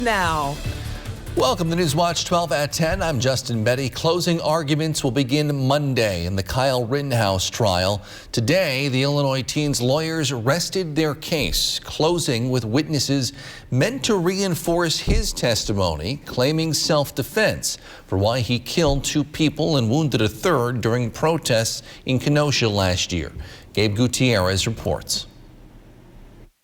Now. Welcome to Newswatch 12 at 10. I'm Justin Betty. Closing arguments will begin Monday in the Kyle Rittenhouse trial. Today, the Illinois teen's lawyers rested their case, closing with witnesses meant to reinforce his testimony, claiming self-defense for why he killed 2 people and wounded a 3rd during protests in Kenosha last year. Gabe Gutierrez reports.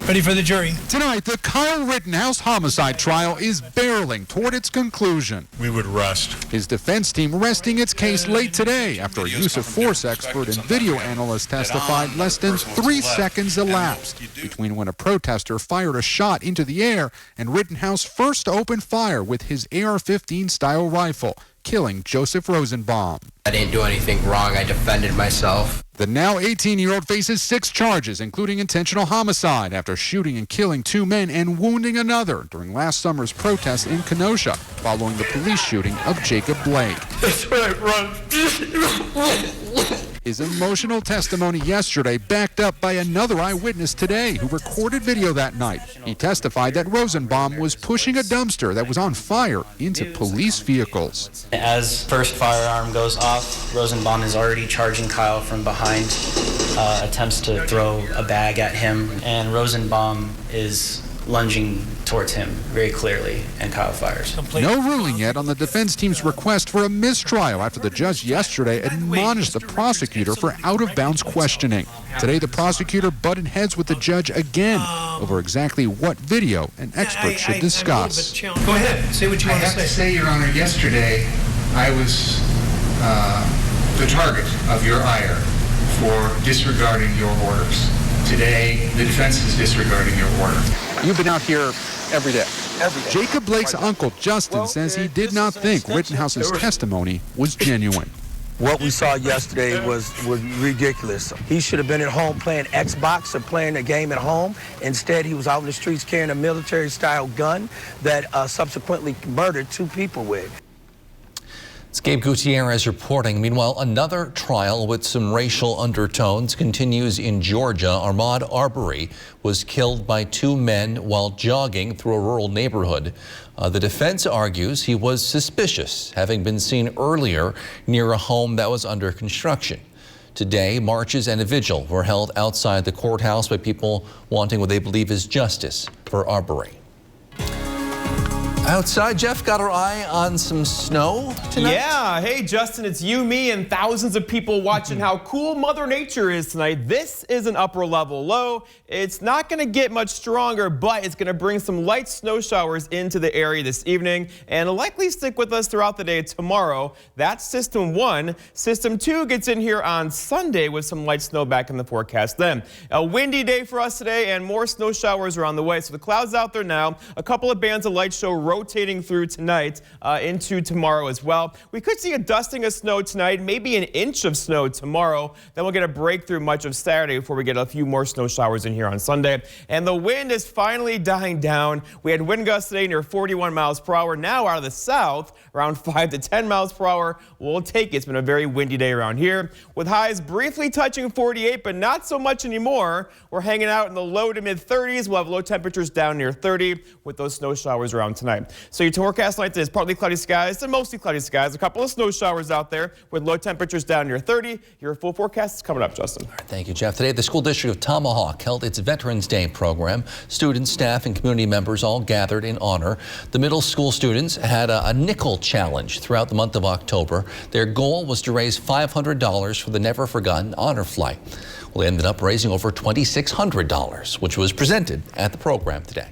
Ready for the jury. Tonight, the Kyle Rittenhouse homicide trial is barreling toward its conclusion. We would rest. His defense team resting its case late today after a use of force expert and video analyst testified less than 3 seconds elapsed between when a protester fired a shot into the air and Rittenhouse first opened fire with his AR-15 style rifle, killing Joseph Rosenbaum. I didn't do anything wrong. I defended myself. The now 18-year-old faces 6 charges, including intentional homicide after shooting and killing 2 men and wounding another during last summer's protests in Kenosha following the police shooting of Jacob Blake. That's right, run. His emotional testimony yesterday backed up by another eyewitness today who recorded video that night. He testified that Rosenbaum was pushing a dumpster that was on fire into police vehicles. As first firearm goes off, Rosenbaum is already charging Kyle from behind, attempts to throw a bag at him, and Rosenbaum is lunging towards him very clearly, and Kyle fires. No ruling yet on the defense team's request for a mistrial after the judge yesterday admonished the prosecutor for out-of-bounds questioning. Today, the prosecutor butted heads with the judge again over exactly what video an expert should discuss. Go ahead, say what you want to say. I have to say, Your Honor, yesterday I was the target of your ire for disregarding your orders. Today, the defense is disregarding your order. You've been out here every day. Jacob Blake's uncle, Justin, says he did not think Rittenhouse's testimony was genuine. What we saw yesterday was ridiculous. He should have been at home playing Xbox or playing a game at home. Instead, he was out in the streets carrying a military-style gun that subsequently murdered 2 people with. It's Gabe Gutierrez reporting. Meanwhile, another trial with some racial undertones continues in Georgia. Ahmaud Arbery was killed by 2 men while jogging through a rural neighborhood. The defense argues he was suspicious, having been seen earlier near a home that was under construction. Today, marches and a vigil were held outside the courthouse by people wanting what they believe is justice for Arbery. Outside, Jeff, got our eye on some snow tonight? Yeah. Hey, Justin, it's you, me, and thousands of people watching how cool Mother Nature is tonight. This is an upper level low. It's not going to get much stronger, but it's going to bring some light snow showers into the area this evening and likely stick with us throughout the day tomorrow. That's System 1. System 2 gets in here on Sunday with some light snow back in the forecast then. A windy day for us today, and more snow showers are on the way. So the clouds out there now. A couple of bands of light show rotating through tonight into tomorrow as well. We could see a dusting of snow tonight, maybe an inch of snow tomorrow. Then we'll get a breakthrough much of Saturday before we get a few more snow showers in here on Sunday. And the wind is finally dying down. We had wind gusts today near 41 miles per hour. Now out of the south, around 5 to 10 miles per hour. We'll take it. It's been a very windy day around here with highs briefly touching 48, but not so much anymore. We're hanging out in the low to mid 30s. We'll have low temperatures down near 30 with those snow showers around tonight. So your forecast tonight is partly cloudy skies to mostly cloudy skies. A couple of snow showers out there with low temperatures down near 30. Your full forecast is coming up, Justin. All right, thank you, Jeff. Today, the school district of Tomahawk held its Veterans Day program. Students, staff, and community members all gathered in honor. The middle school students had a nickel challenge throughout the month of October. Their goal was to raise $500 for the Never Forgotten Honor Flight. Well, they ended up raising over $2,600, which was presented at the program today.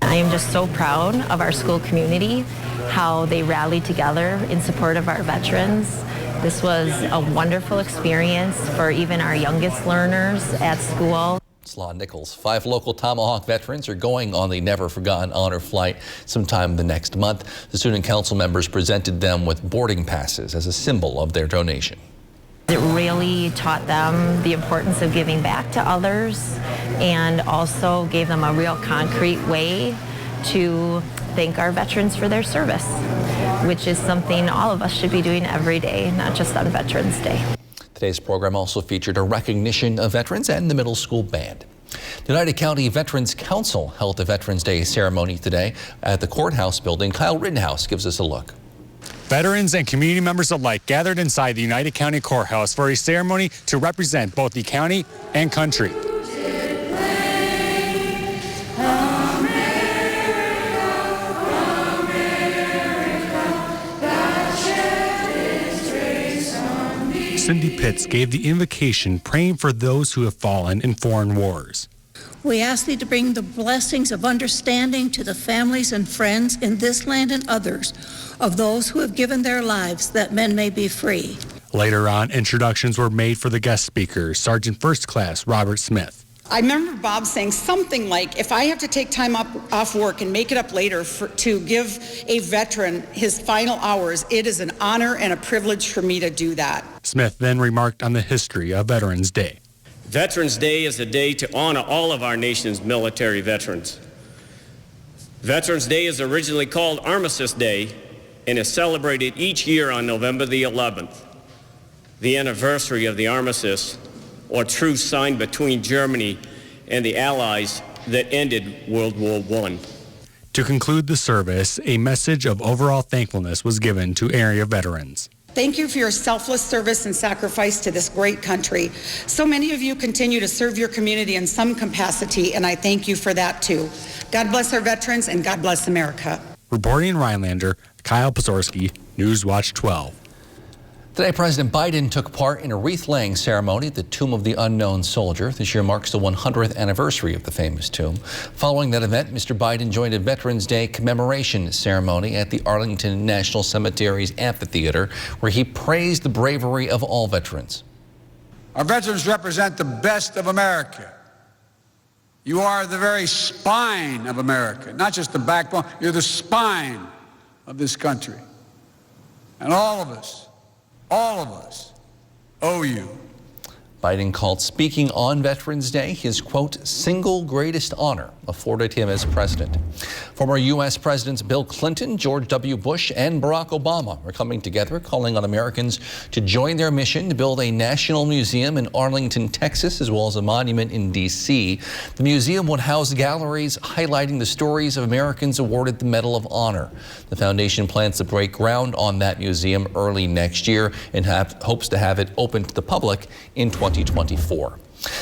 I am just so proud of our school community, how they rallied together in support of our veterans. This was a wonderful experience for even our youngest learners at school. Slaw Nichols. 5 local Tomahawk veterans are going on the Never Forgotten Honor Flight sometime the next month. The student council members presented them with boarding passes as a symbol of their donation. It really taught them the importance of giving back to others and also gave them a real concrete way to thank our veterans for their service, which is something all of us should be doing every day, not just on Veterans Day. Today's program also featured a recognition of veterans and the middle school band. The United County Veterans Council held a Veterans Day ceremony today at the courthouse building. Kyle Rittenhouse gives us a look. Veterans and community members alike gathered inside the United County Courthouse for a ceremony to represent both the county and country. Cindy Pitts gave the invocation, praying for those who have fallen in foreign wars. We ask thee to bring the blessings of understanding to the families and friends in this land and others of those who have given their lives that men may be free. Later on, introductions were made for the guest speakers, Sergeant First Class Robert Smith. I remember Bob saying something like, if I have to take time off work and make it up later to give a veteran his final hours, it is an honor and a privilege for me to do that. Smith then remarked on the history of Veterans Day. Veterans Day is a day to honor all of our nation's military veterans. Veterans Day is originally called Armistice Day and is celebrated each year on November the 11th, the anniversary of the armistice, or truce signed between Germany and the Allies that ended World War I. To conclude the service, a message of overall thankfulness was given to area veterans. Thank you for your selfless service and sacrifice to this great country. So many of you continue to serve your community in some capacity, and I thank you for that too. God bless our veterans, and God bless America. Reporting in Rhinelander, Kyle Pazorski, Newswatch 12. Today, President Biden took part in a wreath-laying ceremony at the Tomb of the Unknown Soldier. This year marks the 100th anniversary of the famous tomb. Following that event, Mr. Biden joined a Veterans Day commemoration ceremony at the Arlington National Cemetery's amphitheater, where he praised the bravery of all veterans. Our veterans represent the best of America. You are the very spine of America, not just the backbone. You're the spine of this country. And all of us owe you. Biden called speaking on Veterans Day his, quote, single greatest honor afforded him as president. Former U.S. Presidents Bill Clinton, George W. Bush, and Barack Obama are coming together, calling on Americans to join their mission to build a national museum in Arlington, Texas, as well as a monument in D.C. The museum would house galleries highlighting the stories of Americans awarded the Medal of Honor. The foundation plans to break ground on that museum early next year and hopes to have it open to the public in 2024.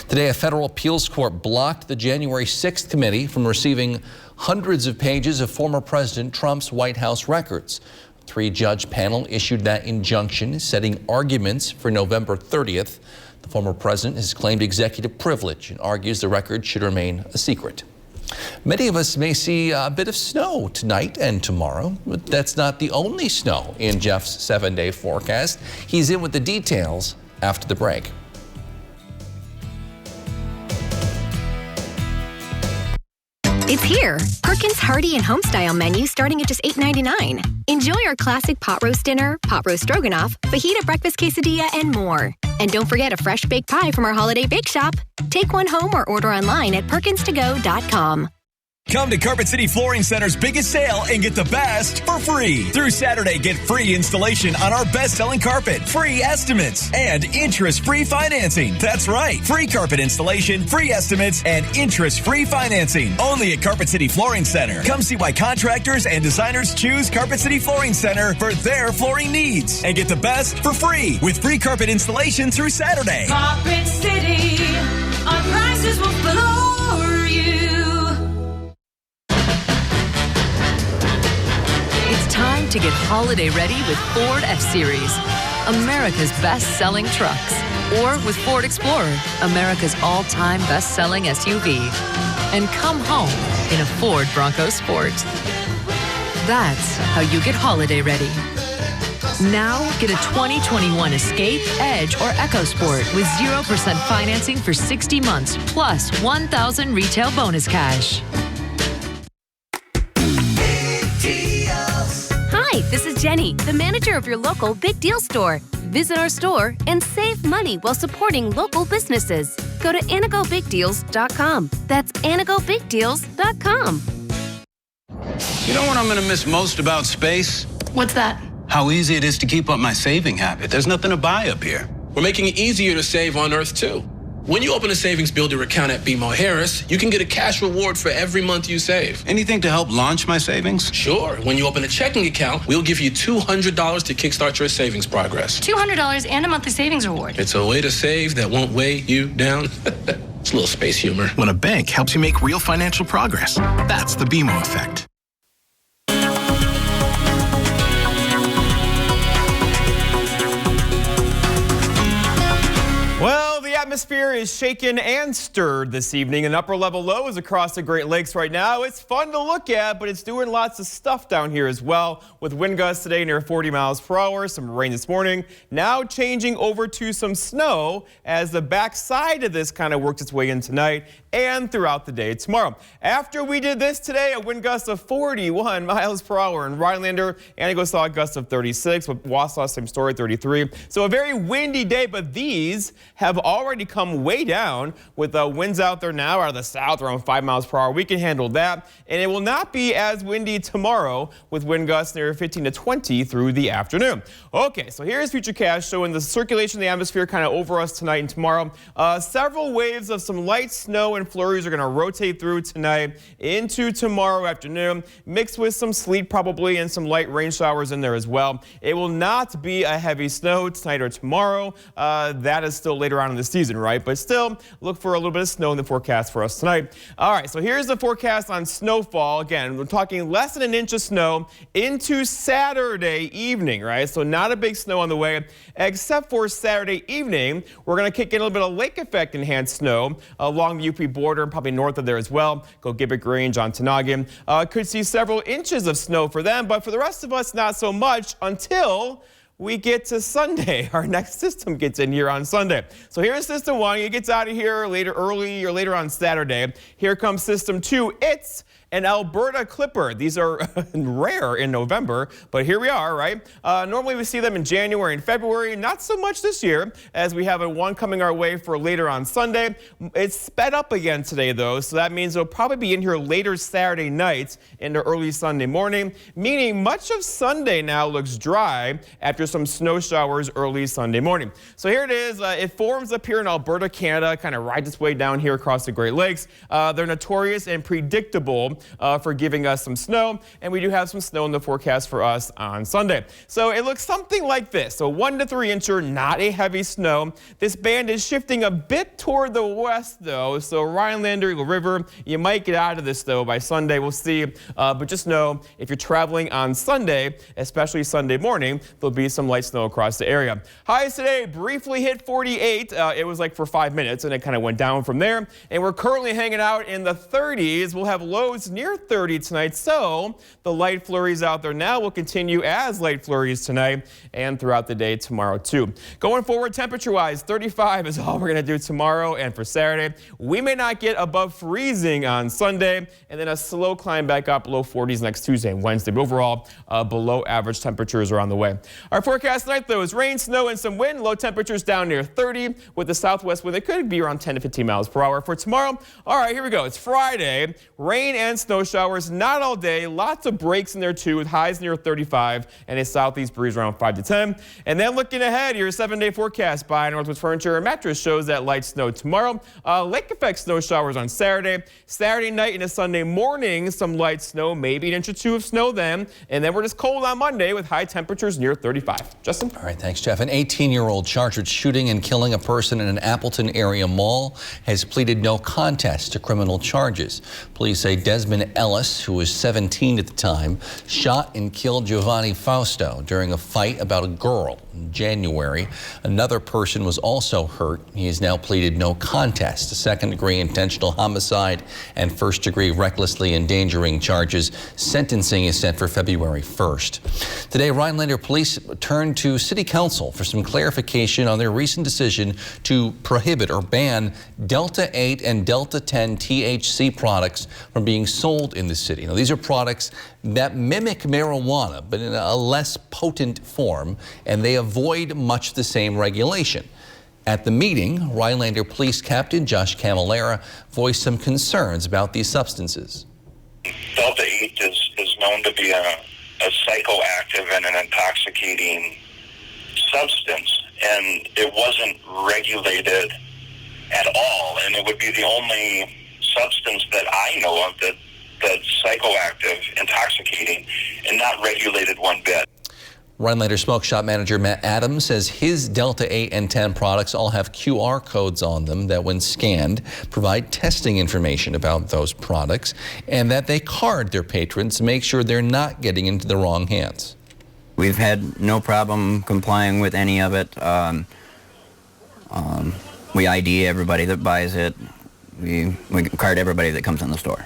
Today, a federal appeals court blocked the January 6th committee from receiving hundreds of pages of former President Trump's White House records. A three-judge panel issued that injunction, setting arguments for November 30th. The former president has claimed executive privilege and argues the record should remain a secret. Many of us may see a bit of snow tonight and tomorrow, but that's not the only snow in Jeff's 7-day forecast. He's in with the details after the break. It's here. Perkins Hearty and Homestyle menu starting at just $8.99. Enjoy our classic pot roast dinner, pot roast stroganoff, fajita breakfast quesadilla, and more. And don't forget a fresh baked pie from our holiday bake shop. Take one home or order online at perkinstogo.com. Come to Carpet City Flooring Center's biggest sale and get the best for free. Through Saturday, get free installation on our best-selling carpet, free estimates, and interest-free financing. That's right. Free carpet installation, free estimates, and interest-free financing. Only at Carpet City Flooring Center. Come see why contractors and designers choose Carpet City Flooring Center for their flooring needs. And get the best for free with free carpet installation through Saturday. Carpet City, our prices will floor you. It's time to get holiday ready with Ford F-Series, America's best-selling trucks. Or with Ford Explorer, America's all-time best-selling SUV. And come home in a Ford Bronco Sport. That's how you get holiday ready. Now, get a 2021 Escape, Edge, or EcoSport with 0% financing for 60 months, plus $1,000 retail bonus cash. Hi, this is Jenny, the manager of your local Big Deal store. Visit our store and save money while supporting local businesses. Go to anagobigdeals.com. That's anagobigdeals.com. You know what I'm going to miss most about space? What's that? How easy it is to keep up my saving habit. There's nothing to buy up here. We're making it easier to save on Earth, too. When you open a savings builder account at BMO Harris, you can get a cash reward for every month you save. Anything to help launch my savings? Sure. When you open a checking account, we'll give you $200 to kickstart your savings progress. $200 and a monthly savings reward. It's a way to save that won't weigh you down. It's a little space humor. When a bank helps you make real financial progress, that's the BMO effect. Well, the atmosphere is shaken and stirred this evening in upper level lows across the Great Lakes right now. It's fun to look at, but it's doing lots of stuff down here as well, with wind gusts today near 40 miles per hour, some rain this morning, now changing over to some snow as the backside of this kind of works its way in tonight and throughout the day tomorrow. After we did this today, a wind gust of 41 miles per hour in Rhinelander. Antigo saw a gust of 36, with Wausau, same story, 33. So a very windy day, but these have already come way down with winds out there now out of the south around 5 miles per hour. We can handle that. And it will not be as windy tomorrow with wind gusts near 15 to 20 through the afternoon. Okay, so here's Futurecast showing the circulation of the atmosphere kind of over us tonight and tomorrow. Several waves of some light snow and flurries are going to rotate through tonight into tomorrow afternoon, mixed with some sleet probably and some light rain showers in there as well. It will not be a heavy snow tonight or tomorrow. That is still later on in the season, right? But still, look for a little bit of snow in the forecast for us tonight. All right, so here's the forecast on snowfall. Again, we're talking less than an inch of snow into Saturday evening, right? So not a big snow on the way, except for Saturday evening. We're going to kick in a little bit of lake effect enhanced snow along the UP border and probably north of there as well. Go Gibbet Grange on Tanagan. Could see several inches of snow for them, but for the rest of us, not so much until we get to Sunday. Our next system gets in here on Sunday. So here's system 1. It gets out of here early or later on Saturday. Here comes system 2. It's an Alberta Clipper. These are rare in November, but here we are, right? Normally we see them in January and February. Not so much this year, as we have one coming our way for later on Sunday. It's sped up again today, though, so that means it'll probably be in here later Saturday night into early Sunday morning, meaning much of Sunday now looks dry after some snow showers early Sunday morning. So here it is. It forms up here in Alberta, Canada, kind of rides its way down here across the Great Lakes. They're notorious and predictable for giving us some snow, and we do have some snow in the forecast for us on Sunday. So it looks something like this. So 1 to 3 incher, not a heavy snow. This band is shifting a bit toward the west, though. So Rhinelander, Eagle River, you might get out of this, though, by Sunday. We'll see. But just know if you're traveling on Sunday, especially Sunday morning, there'll be some light snow across the area. Highs today briefly hit 48. It was like for 5 minutes, and it kind of went down from there. And we're currently hanging out in the 30s. We'll have lows near 30 tonight, so the light flurries out there now will continue as light flurries tonight and throughout the day tomorrow too. Going forward, temperature-wise, 35 is all we're going to do tomorrow and for Saturday. We may not get above freezing on Sunday, and then a slow climb back up low 40s next Tuesday and Wednesday. But overall, below average temperatures are on the way. Our forecast tonight, though, is rain, snow, and some wind. Low temperatures down near 30 with the southwest wind. It could be around 10 to 15 miles per hour. For tomorrow, all right, here we go. It's Friday. Rain and snow showers, not all day. Lots of breaks in there too, with highs near 35 and a southeast breeze around 5 to 10. And then looking ahead, your 7-day forecast by Northwest Furniture and Mattress shows that light snow tomorrow. Lake effect snow showers on Saturday. Saturday night into Sunday morning, some light snow, maybe an inch or two of snow then. And then we're just cold on Monday with high temperatures near 35. Justin? All right, thanks, Jeff. An 18-year-old charged with shooting and killing a person in an Appleton area mall has pleaded no contest to criminal charges. Police say Desmond Ellis, who was 17 at the time, shot and killed Giovanni Fausto during a fight about a girl in January. Another person was also hurt. He has now pleaded no contest to second-degree intentional homicide and first-degree recklessly endangering charges. Sentencing is set for February 1st. Today, Rhinelander police turned to City Council for some clarification on their recent decision to prohibit or ban Delta 8 and Delta 10 THC products from being sold in the city. Now, these are products that mimic marijuana, but in a less potent form, and they avoid much the same regulation. At the meeting, Rhinelander Police Captain Josh Camilleri voiced some concerns about these substances. Delta 8 is known to be a psychoactive and an intoxicating substance, and it wasn't regulated at all, and it would be the only substance that I know of that's psychoactive, intoxicating, and not regulated one bit. Rhinelander Smoke Shop manager Matt Adams says his Delta 8 and 10 products all have QR codes on them that, when scanned, provide testing information about those products, and that they card their patrons to make sure they're not getting into the wrong hands. We've had no problem complying with any of it. We ID everybody that buys it. We card everybody that comes in the store.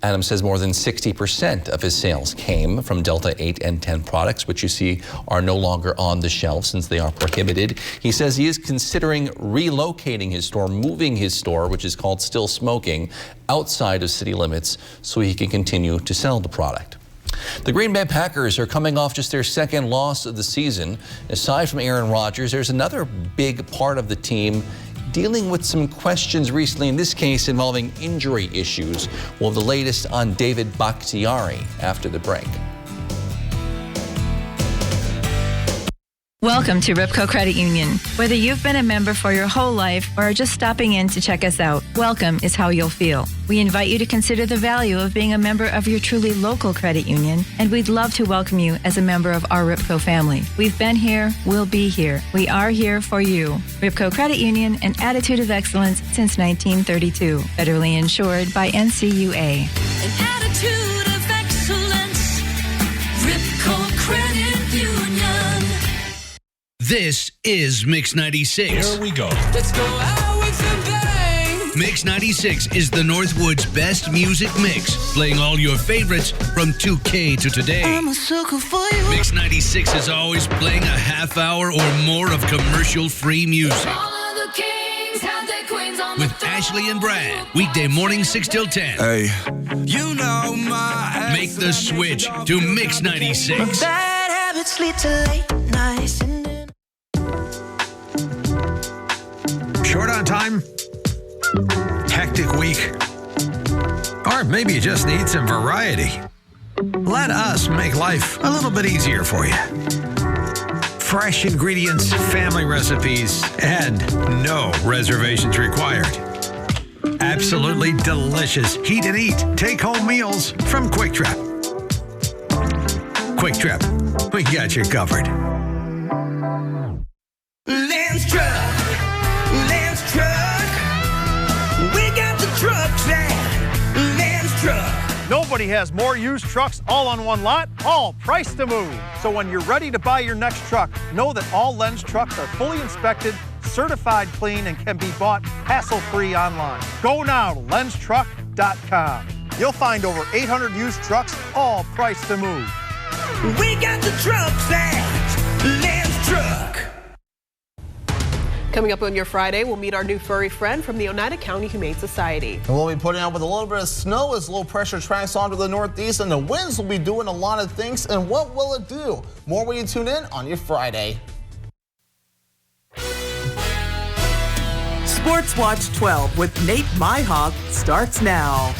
Adams says more than 60% of his sales came from Delta 8 and 10 products, which you see are no longer on the shelf since they are prohibited. He says he is considering relocating his store, moving his store, which is called Still Smoking, outside of city limits so he can continue to sell the product. The Green Bay Packers are coming off just their second loss of the season. Aside from Aaron Rodgers, there's another big part of the team dealing with some questions recently, in this case involving injury issues. Well, the latest on David Bakhtiari after the break. Welcome to Ripco Credit Union. Whether you've been a member for your whole life or are just stopping in to check us out, welcome is how you'll feel. We invite you to consider the value of being a member of your truly local credit union, and we'd love to welcome you as a member of our Ripco family. We've been here, we'll be here. We are here for you. Ripco Credit Union, an attitude of excellence since 1932. Federally insured by NCUA. An attitude of excellence. Ripco Credit Union. This is Mix 96. Here we go. Let's go out with a bang. Mix 96 is the Northwood's best music mix, playing all your favorites from 2K to today. I'm a sucker for you. Mix 96 is always playing a half hour or more of commercial-free music. All of the kings have their queens on With Ashley and Brad, weekday morning 6 till 10. Hey, you know my Make the switch to Mix 96. bad habits lead to late nights. Short on time? Hectic week? Or maybe you just need some variety? Let us make life a little bit easier for you. Fresh ingredients, family recipes, and no reservations required. Absolutely delicious heat and eat take-home meals from Quick Trip. Quick Trip, we got you covered. Lance Truck. Lance Truck. We got the trucks at Lance Truck. Nobody has more used trucks all on one lot, all priced to move. So when you're ready to buy your next truck, know that all Lens trucks are fully inspected, certified clean, and can be bought hassle-free online. Go now to lenstruck.com. You'll find over 800 used trucks, all priced to move. We got the trucks at Lance Truck. Coming up on your Friday, we'll meet our new furry friend from the Oneida County Humane Society. And we'll be putting out with a little bit of snow as low pressure tracks onto the northeast, and the winds will be doing a lot of things. And what will it do? More when you tune in on your Friday. Sports Watch 12 with Nate Myhawk starts now.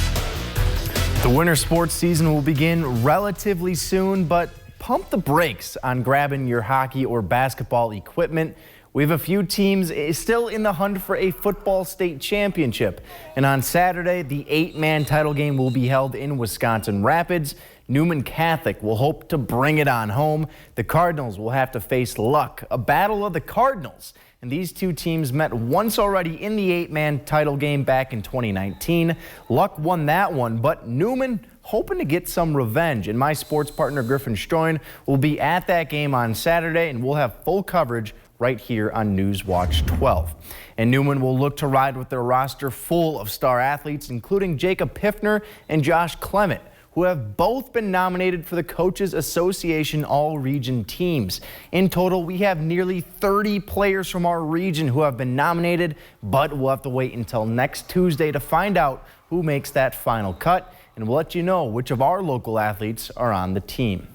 The winter sports season will begin relatively soon, but pump the brakes on grabbing your hockey or basketball equipment. We have a few teams still in the hunt for a football state championship. And on Saturday, the 8-man title game will be held in Wisconsin Rapids. Newman Catholic will hope to bring it on home. The Cardinals will have to face Luck, a battle of the Cardinals. And these two teams met once already in the 8-man title game back in 2019. Luck won that one, but Newman hoping to get some revenge. And my sports partner, Griffin Stroin, will be at that game on Saturday, and we'll have full coverage right here on News Watch 12. And Newman will look to ride with their roster full of star athletes, including Jacob Piffner and Josh Clement, who have both been nominated for the Coaches Association All-Region teams. In total, we have nearly 30 players from our region who have been nominated, but we'll have to wait until next Tuesday to find out who makes that final cut, and we'll let you know which of our local athletes are on the team.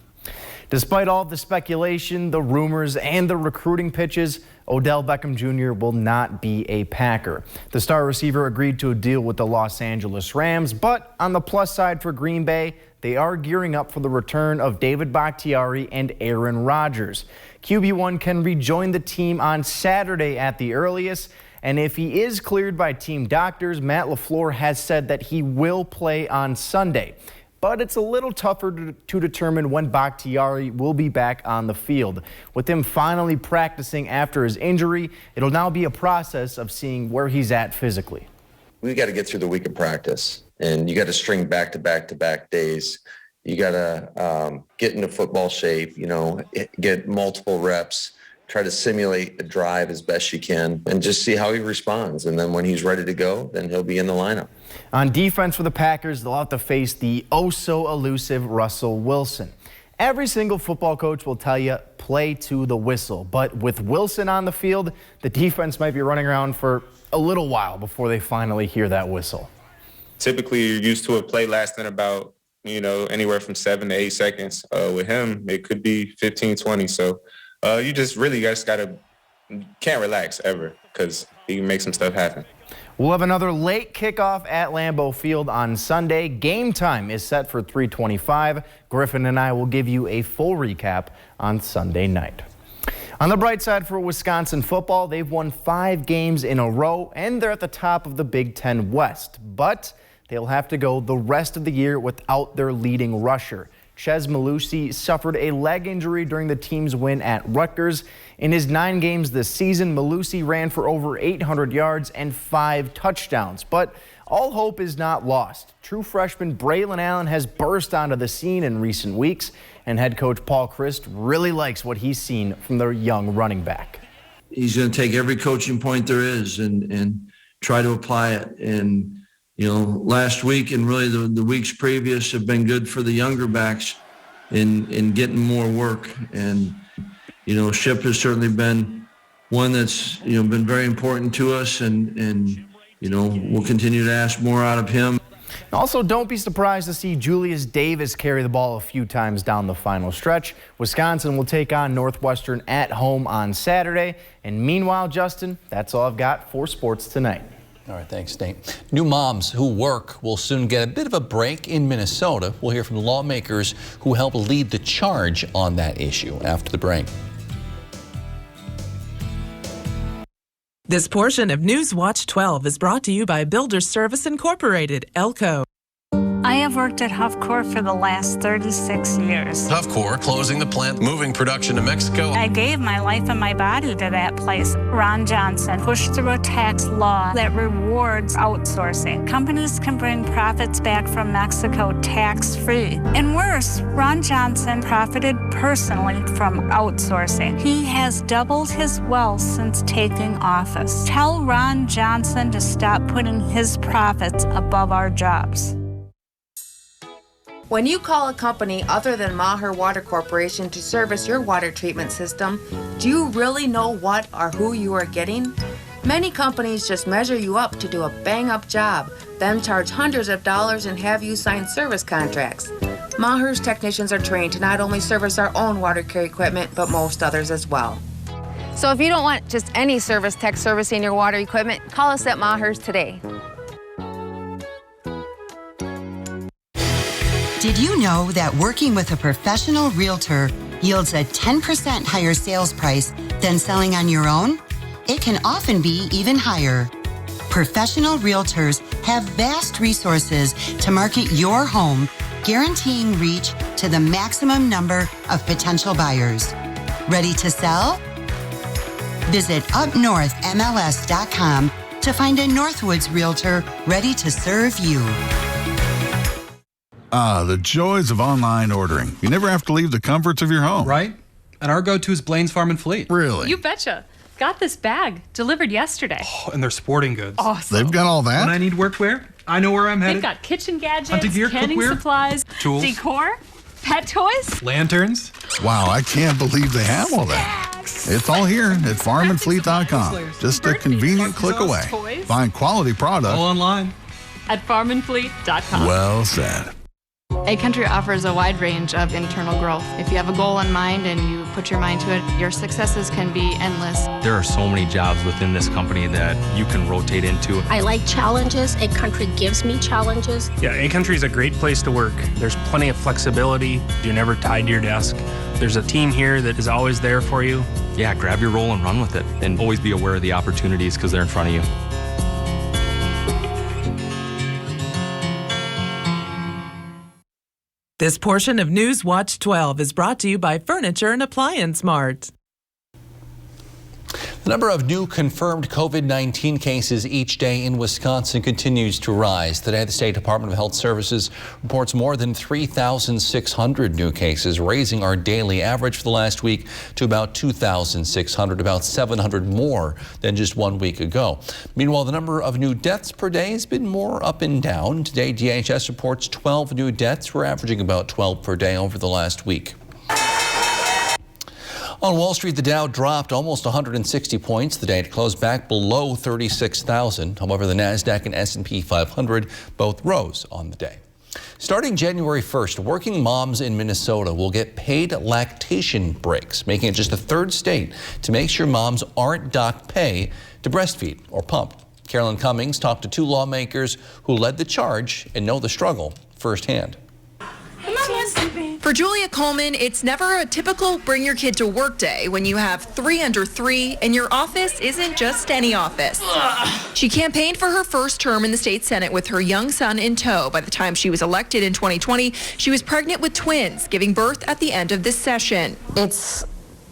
Despite all the speculation, the rumors, and the recruiting pitches, Odell Beckham Jr. will not be a Packer. The star receiver agreed to a deal with the Los Angeles Rams, but on the plus side for Green Bay, they are gearing up for the return of David Bakhtiari and Aaron Rodgers. QB1 can rejoin the team on Saturday at the earliest, And if he is cleared by team doctors, Matt LaFleur has said that he will play on Sunday. But it's a little tougher to determine when Bakhtiari will be back on the field. With him finally practicing after his injury, it'll now be a process of seeing where he's at physically. We got to get through the week of practice, and you got to string back-to-back days. You got to get into football shape, get multiple reps, try to simulate a drive as best you can, and just see how he responds. And then when he's ready to go, then he'll be in the lineup. On defense for the Packers, they'll have to face the oh-so-elusive Russell Wilson. Every single football coach will tell you, play to the whistle. But with Wilson on the field, the defense might be running around for a little while before they finally hear that whistle. Typically, you're used to a play lasting about, anywhere from 7 to 8 seconds. With him, it could be 15, 20. So you just can't relax ever, because he can make some stuff happen. We'll have another late kickoff at Lambeau Field on Sunday. Game time is set for 3:25. Griffin and I will give you a full recap on Sunday night. On the bright side for Wisconsin football, they've won 5 games in a row, and they're at the top of the Big Ten West. But they'll have to go the rest of the year without their leading rusher. Chez Malusi suffered a leg injury during the team's win at Rutgers. In his 9 games this season, Malusi ran for over 800 yards and 5 touchdowns. But all hope is not lost. True freshman Braylon Allen has burst onto the scene in recent weeks, and head coach Paul Christ really likes what he's seen from their young running back. He's going to take every coaching point there is and try to apply it. And last week and really the weeks previous have been good for the younger backs in getting more work. And, Ship has certainly been one that's, been very important to us, and we'll continue to ask more out of him. Also, don't be surprised to see Julius Davis carry the ball a few times down the final stretch. Wisconsin will take on Northwestern at home on Saturday. And meanwhile, Justin, that's all I've got for sports tonight. All right, thanks, Nate. New moms who work will soon get a bit of a break in Minnesota. We'll hear from lawmakers who help lead the charge on that issue after the break. This portion of Newswatch 12 is brought to you by Builders Service Incorporated, Elco. I have worked at Huffcore for the last 36 years. Huffcore, closing the plant, moving production to Mexico. I gave my life and my body to that place. Ron Johnson pushed through a tax law that rewards outsourcing. Companies can bring profits back from Mexico tax-free. And worse, Ron Johnson profited personally from outsourcing. He has doubled his wealth since taking office. Tell Ron Johnson to stop putting his profits above our jobs. When you call a company other than Maher Water Corporation to service your water treatment system, do you really know what or who you are getting? Many companies just measure you up to do a bang-up job, then charge hundreds of dollars and have you sign service contracts. Maher's technicians are trained to not only service our own water care equipment, but most others as well. So if you don't want just any service tech servicing your water equipment, call us at Maher's today. Did you know that working with a professional realtor yields a 10% higher sales price than selling on your own? It can often be even higher. Professional realtors have vast resources to market your home, guaranteeing reach to the maximum number of potential buyers. Ready to sell? Visit upnorthmls.com to find a Northwoods realtor ready to serve you. The joys of online ordering. You never have to leave the comforts of your home. Right? And our go-to is Blaine's Farm and Fleet. Really? You betcha. Got this bag delivered yesterday. Oh, and they're sporting goods. Awesome. They've got all that? When I need workwear, I know where I'm headed. They've got kitchen gadgets, hunting gear, canning cookware, supplies, tools, decor, pet toys, lanterns. Wow, I can't believe they have all that. It's all here at farmandfleet.com. Just a convenient click away. Toys. Find quality products all online at farmandfleet.com. Well said. A-Country offers a wide range of internal growth. If you have a goal in mind and you put your mind to it, your successes can be endless. There are so many jobs within this company that you can rotate into. I like challenges. A-Country gives me challenges. Yeah, A-Country is a great place to work. There's plenty of flexibility. You're never tied to your desk. There's a team here that is always there for you. yeah, grab your role and run with it. And always be aware of the opportunities because they're in front of you. This portion of News Watch 12 is brought to you by Furniture and Appliance Mart. The number of new confirmed COVID-19 cases each day in Wisconsin continues to rise. Today, the State Department of Health Services reports more than 3,600 new cases, raising our daily average for the last week to about 2,600, about 700 more than just 1 week ago. Meanwhile, the number of new deaths per day has been more up and down. Today, DHS reports 12 new deaths. We're averaging about 12 per day over the last week. On Wall Street, the Dow dropped almost 160 points the day to close back below 36,000. However, the NASDAQ and S&P 500 both rose on the day. Starting January 1st, working moms in Minnesota will get paid lactation breaks, making it just the third state to make sure moms aren't docked pay to breastfeed or pump. Carolyn Cummings talked to two lawmakers who led the charge and know the struggle firsthand. For Julia Coleman, it's never a typical bring your kid to work day when you have 3 under 3 and your office isn't just any office. She campaigned for her first term in the state Senate with her young son in tow. By the time she was elected in 2020, she was pregnant with twins, giving birth at the end of this session. It's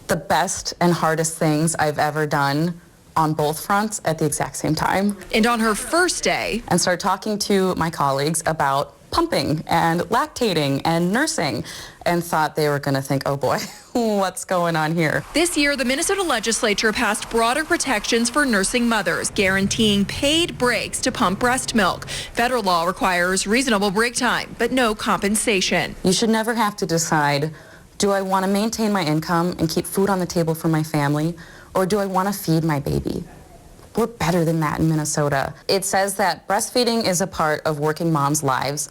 the best and hardest things I've ever done on both fronts at the exact same time. And on her first day, and started talking to my colleagues about pumping and lactating and nursing, and thought they were going to think, oh boy, what's going on here? This year, the Minnesota legislature passed broader protections for nursing mothers, guaranteeing paid breaks to pump breast milk. Federal law requires reasonable break time, but no compensation. You should never have to decide, do I want to maintain my income and keep food on the table for my family, or do I want to feed my baby? We're better than that in Minnesota. It says that breastfeeding is a part of working moms' lives.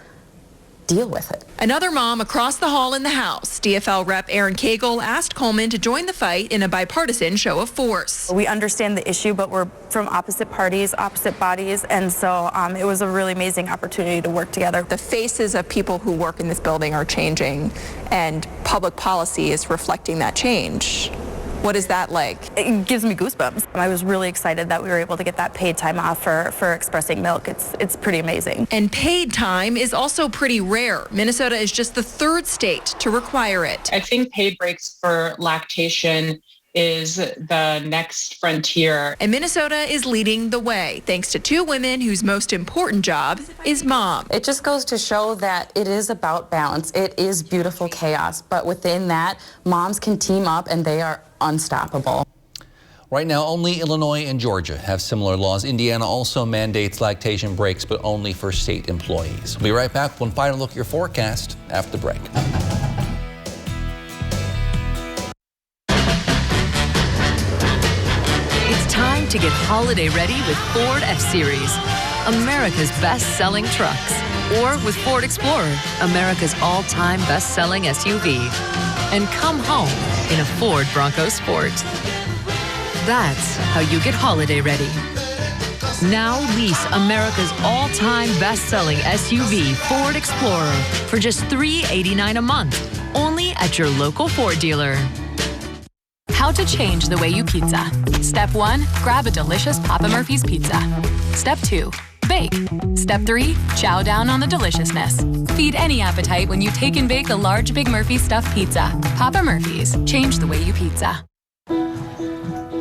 Deal with it. Another mom across the hall in the House, DFL Rep. Erin Cagle, asked Coleman to join the fight in a bipartisan show of force. We understand the issue, but we're from opposite parties, opposite bodies, and so it was a really amazing opportunity to work together. The faces of people who work in this building are changing, and public policy is reflecting that change. What is that like? It gives me goosebumps. I was really excited that we were able to get that paid time off for expressing milk. It's pretty amazing. And paid time is also pretty rare. Minnesota is just the third state to require it. I think paid breaks for lactation is the next frontier. And Minnesota is leading the way, thanks to two women whose most important job is mom. It just goes to show that it is about balance. It is beautiful chaos, but within that, moms can team up and they are unstoppable. Right now, only Illinois and Georgia have similar laws. Indiana also mandates lactation breaks, but only for state employees. We'll be right back. One final look at your forecast after the break. Time to get holiday ready with Ford F-Series, America's best-selling trucks. Or with Ford Explorer, America's all-time best-selling SUV. And come home in a Ford Bronco Sport. That's how you get holiday ready. Now lease America's all-time best-selling SUV, Ford Explorer, for just $389 a month, only at your local Ford dealer. How to change the way you pizza. Step 1, grab a delicious Papa Murphy's pizza. Step 2, bake. Step 3, chow down on the deliciousness. Feed any appetite when you take and bake a large Big Murphy stuffed pizza. Papa Murphy's, change the way you pizza.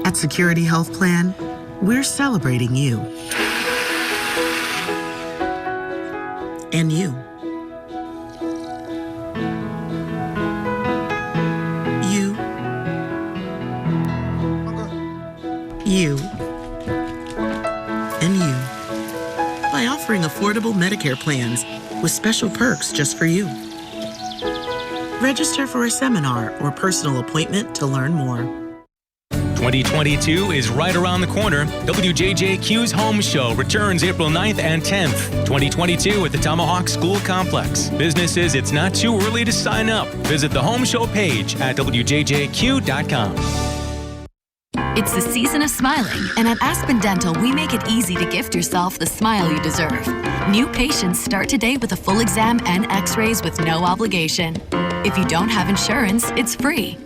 At Security Health Plan, we're celebrating you. And you. You and you by offering affordable Medicare plans with special perks just for you. Register for a seminar or personal appointment to learn more. 2022 is right around the corner. WJJQ's Home Show returns April 9th and 10th. 2022 at the Tomahawk School Complex. Businesses, it's not too early to sign up. Visit the Home Show page at WJJQ.com. It's the season of smiling, and at Aspen Dental, we make it easy to gift yourself the smile you deserve. New patients start today with a full exam and x-rays with no obligation. If you don't have insurance, it's free.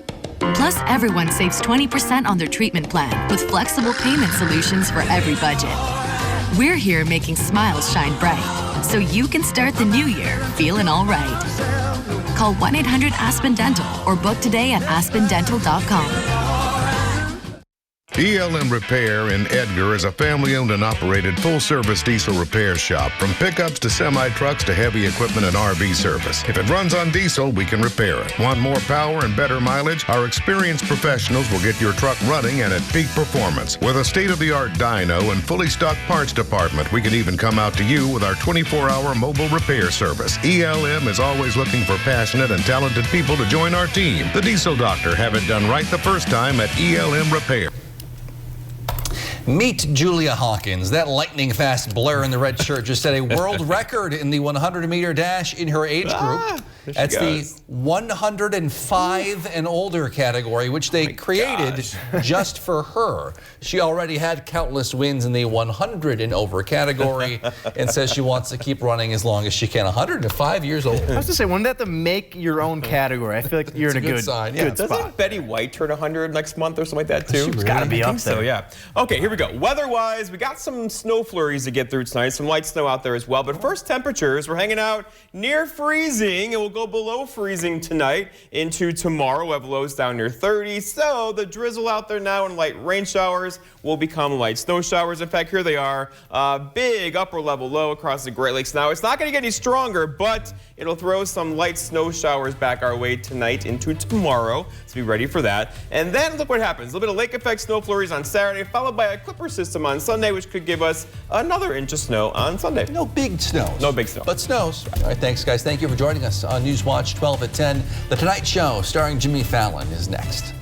Plus, everyone saves 20% on their treatment plan with flexible payment solutions for every budget. We're here making smiles shine bright so you can start the new year feeling all right. Call 1-800-ASPEN-DENTAL or book today at aspendental.com. ELM Repair in Edgar is a family-owned and operated full-service diesel repair shop. From pickups to semi-trucks to heavy equipment and RV service. If it runs on diesel, we can repair it. Want more power and better mileage? Our experienced professionals will get your truck running and at peak performance. With a state-of-the-art dyno and fully stocked parts department, we can even come out to you with our 24-hour mobile repair service. ELM is always looking for passionate and talented people to join our team. The Diesel Doctor. Have it done right the first time at ELM Repair. Meet Julia Hawkins. That lightning-fast Blair in the red shirt just set a world record in the 100-meter dash in her age group. That's the 105 and older category, which they created just for her. She already had countless wins in the 100 and over category and says she wants to keep running as long as she can. 105 years old. I was going to say, wouldn't that to make your own category? I feel like you're in a good sign. Yeah. Good spot. Doesn't Betty White turn 100 next month or something like that, too? She's got to be up there. So, yeah. Okay, here we go. Weather-wise, we got some snow flurries to get through tonight, some light snow out there as well. But first, temperatures, we're hanging out near freezing. It will go below freezing tonight into tomorrow. We'll have lows down near 30. So the drizzle out there now and light rain showers will become light snow showers. In fact, here they are. Big upper level low across the Great Lakes. Now, it's not going to get any stronger, but it'll throw some light snow showers back our way tonight into tomorrow. So be ready for that. And then look what happens. A little bit of lake effect snow flurries on Saturday, followed by a clipper system on Sunday, which could give us another inch of snow on Sunday. No big snows. No big snow. But snows. All right, thanks, guys. Thank you for joining us on Newswatch 12 at 10. The Tonight Show starring Jimmy Fallon is next.